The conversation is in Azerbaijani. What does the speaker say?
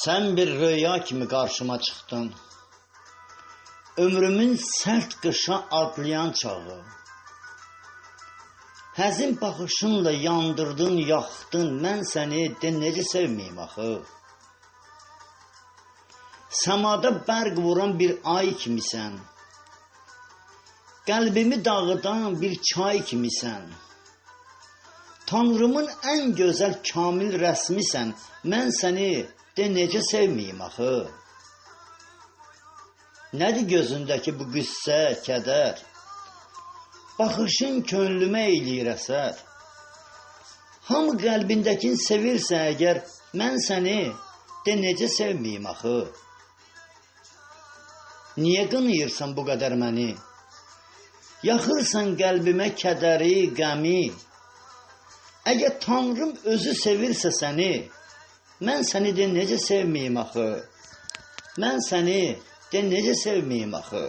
Sen bir rüya kimi karşıma çıktın. Ömrümün sert kışa adlayan çağı. Həzin baxışınla yandırdın, yaxdın. Mən səni de necə sevməyim axı. Səmada bərq vuran bir ay kimisən. Qəlbimi dağıdan bir çay kimisən. Tanrımın ən gözəl kamil rəsmisən. Mən səni de necə sevməyim axı. Nədir gözündəki bu qüssə, kədər? Baxışın könlümə eyləyir əsər. Hamı qəlbindəkini sevirsə əgər, mən səni de necə sevməyim axı. Niyə qınıyırsan bu qədər məni? Yaxırsan qəlbimə kədəri, qəmi. Əgər Tanrım özü sevirsə səni, mən səni de necə sevməyim axı. Mən səni de necə sevməyim axı.